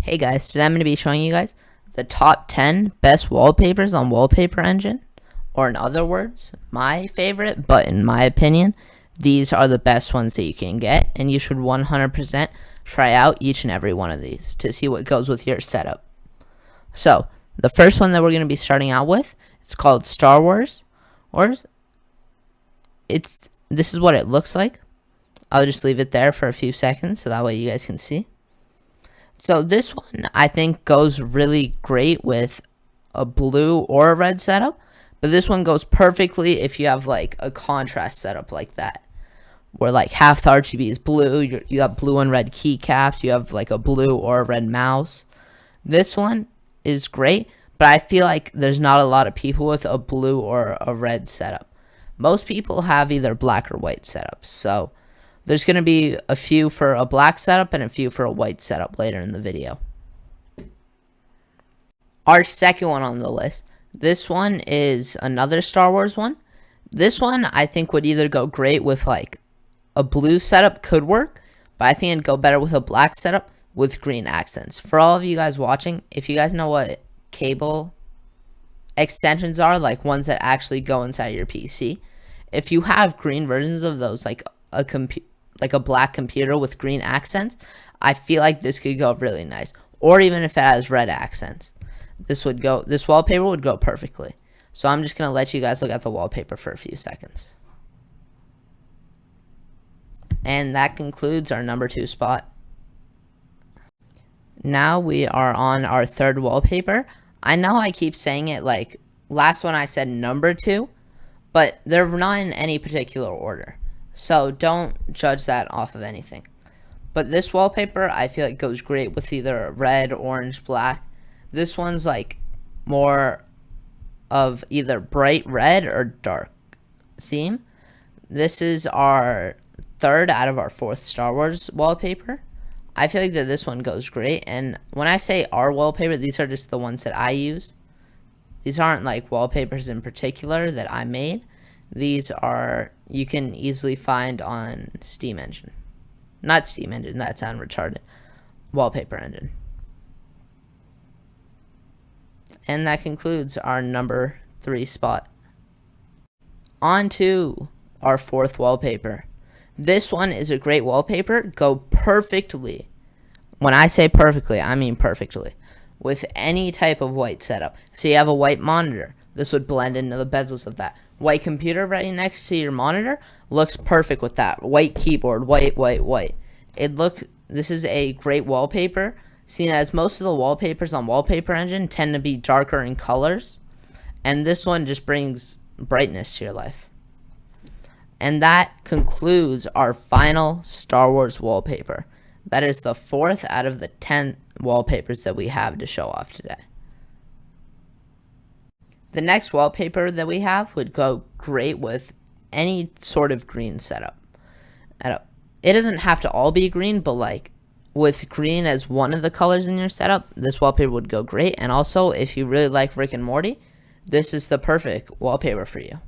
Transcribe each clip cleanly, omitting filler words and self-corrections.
Hey guys, today I'm going to be showing you guys the top 10 best wallpapers on Wallpaper Engine. Or in other words, my favorite, but in my opinion, these are the best ones that you can get. And you should 100% try out each and every one of these to see what goes with your setup. So, the first one that we're going to be starting out with, it's called Star Wars. This is what it looks like. I'll just leave it there for a few seconds so that way you guys can see. So this one I think goes really great with a blue or a red setup, but this one goes perfectly if you have like a contrast setup like that, where like half the RGB is blue, you have blue and red keycaps, you have like a blue or a red mouse. This one is great, but I feel like there's not a lot of people with a blue or a red setup. Most people have either black or white setups, so there's going to be a few for a black setup and a few for a white setup later in the video. Our second one on the list, this one is another Star Wars one. This one I think would either go great with like a blue setup, could work, but I think it'd go better with a black setup with green accents. For all of you guys watching, if you guys know what cable extensions are, like ones that actually go inside your PC, if you have green versions of those, like a black computer with green accents, I feel like this could go really nice. Or even if it has red accents, this wallpaper would go perfectly. So I'm just gonna let you guys look at the wallpaper for a few seconds. And that concludes our number 2 spot. Now we are on our third wallpaper. I know I keep saying it like last one I said number 2, but they're not in any particular order. So don't judge that off of anything. But this wallpaper I feel like goes great with either red, orange, black. This one's like more of either bright red or dark theme. This is our third out of our 4th Star Wars wallpaper. I feel like that this one goes great. And when I say our wallpaper, these are just the ones that I use. These aren't like wallpapers in particular that I made. These are, you can easily find on Steam Engine. Not Steam Engine, that sounded retarded. Wallpaper Engine. And that concludes our number 3 spot. On to our 4th wallpaper. This one is a great wallpaper. Go perfectly. When I say perfectly, I mean perfectly. With any type of white setup. So you have a white monitor. This would blend into the bezels of that. White computer right next to your monitor looks perfect with that. White keyboard, white. This is a great wallpaper, seeing as most of the wallpapers on Wallpaper Engine tend to be darker in colors, and this one just brings brightness to your life. And that concludes our final Star Wars wallpaper. That is the 4th out of the 10 wallpapers that we have to show off today. The next wallpaper that we have would go great with any sort of green setup. It doesn't have to all be green, but like with green as one of the colors in your setup, this wallpaper would go great. And also, if you really like Rick and Morty, this is the perfect wallpaper for you.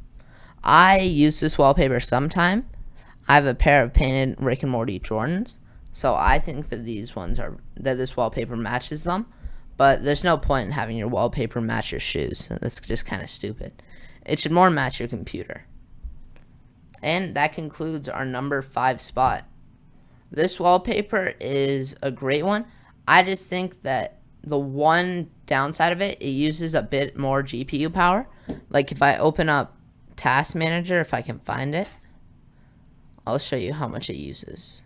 I use this wallpaper sometime. I have a pair of painted Rick and Morty Jordans, so I think that this wallpaper matches them. But there's no point in having your wallpaper match your shoes. That's just kind of stupid. It should more match your computer. And that concludes our number 5 spot. This wallpaper is a great one. I just think that the one downside of it uses a bit more GPU power. Like if I open up Task Manager, if I can find it, I'll show you how much it uses.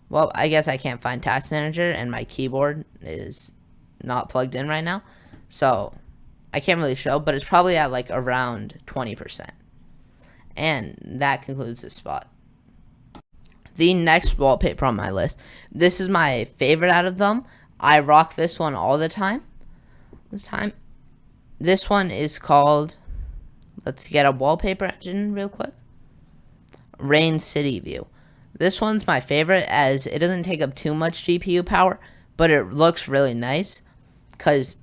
Well, I guess I can't find Task Manager, and my keyboard is not plugged in right now, so I can't really show, but it's probably at like around 20%. And that concludes this spot. The next wallpaper on my list, this is my favorite out of them. I rock this one all the time. This one is called, let's get a Wallpaper Engine real quick, Rain City View. This one's my favorite as it doesn't take up too much GPU power, but it looks really nice because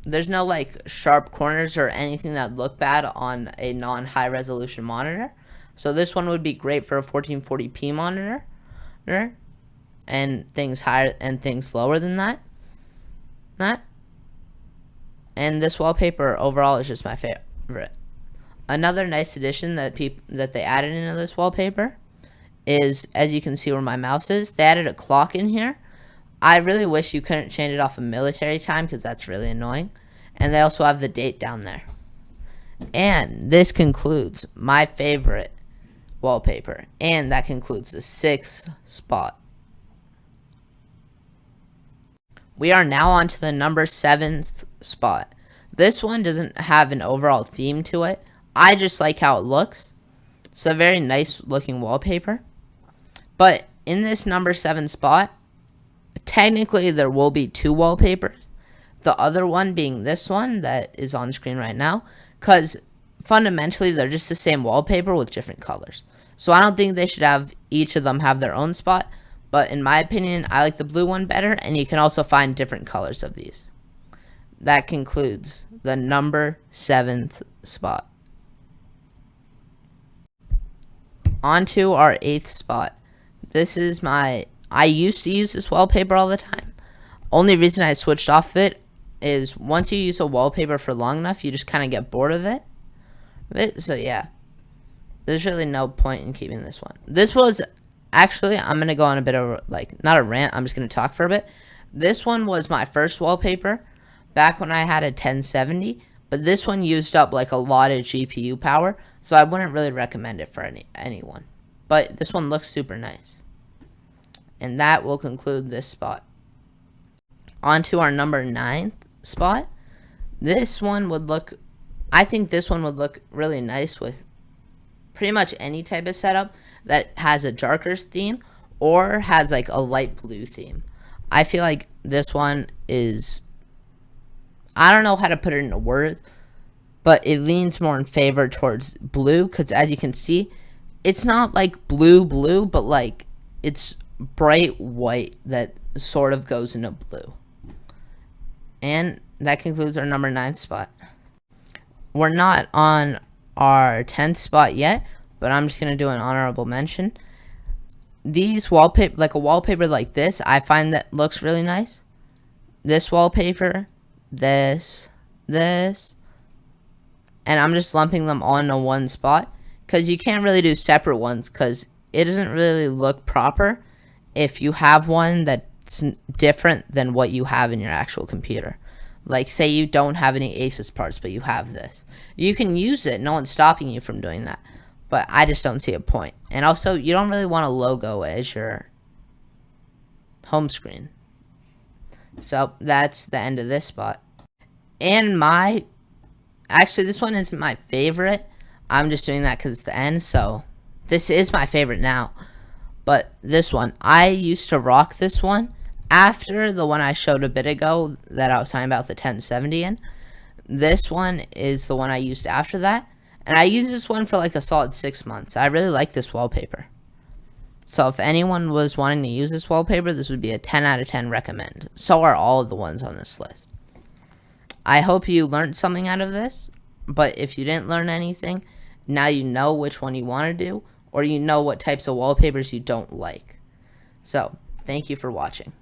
there's no like sharp corners or anything that look bad on a non-high resolution monitor. So this one would be great for a 1440p monitor. and things higher and things lower than that. And this wallpaper overall is just my favorite. Another nice addition that they added into this wallpaper is, as you can see where my mouse is, they added a clock in here. I really wish you couldn't change it off of military time because that's really annoying. And they also have the date down there. And this concludes my favorite wallpaper. And that concludes the 6th spot. We are now on to the number 7th spot. This one doesn't have an overall theme to it. I just like how it looks. It's a very nice looking wallpaper. But in this number 7 spot, technically there will be 2 wallpapers. The other one being this one that is on screen right now. Because fundamentally they're just the same wallpaper with different colors. So I don't think they should have each of them have their own spot. But in my opinion, I like the blue one better. And you can also find different colors of these. That concludes the number 7th spot. On to our 8th spot. This is I used to use this wallpaper all the time. Only reason I switched off it is once you use a wallpaper for long enough, you just kind of get bored of it. So yeah, there's really no point in keeping this one. This was actually, I'm going to go on a bit of not a rant, I'm just going to talk for a bit. This one was my first wallpaper back when I had a 1070, but this one used up like a lot of GPU power, so I wouldn't really recommend it for anyone. But this one looks super nice. And that will conclude this spot. On to our number 9th spot. This one would look, I think this one would look really nice with pretty much any type of setup that has a darker theme or has like a light blue theme. I feel like this one is, I don't know how to put it into words, but it leans more in favor towards blue because as you can see, it's not like blue, but like it's bright white that sort of goes into blue. And that concludes our number 9th spot. We're not on our 10th spot yet, but I'm just going to do an honorable mention. These wallpaper, like a wallpaper like this, I find that looks really nice. This wallpaper, this, and I'm just lumping them all into one spot because you can't really do separate ones because it doesn't really look proper if you have one that's different than what you have in your actual computer. Like say you don't have any Asus parts, but you have this. You can use it, no one's stopping you from doing that. But I just don't see a point. And also, you don't really want a logo as your home screen. So that's the end of this spot. And actually this one isn't my favorite. I'm just doing that because it's the end. So this is my favorite now. But this one, I used to rock this one after the one I showed a bit ago that I was talking about the 1070 in. This one is the one I used after that. And I used this one for like a solid 6 months. I really like this wallpaper. So if anyone was wanting to use this wallpaper, this would be a 10 out of 10 recommend. So are all of the ones on this list. I hope you learned something out of this. But if you didn't learn anything, now you know which one you want to do. Or you know what types of wallpapers you don't like. So, thank you for watching.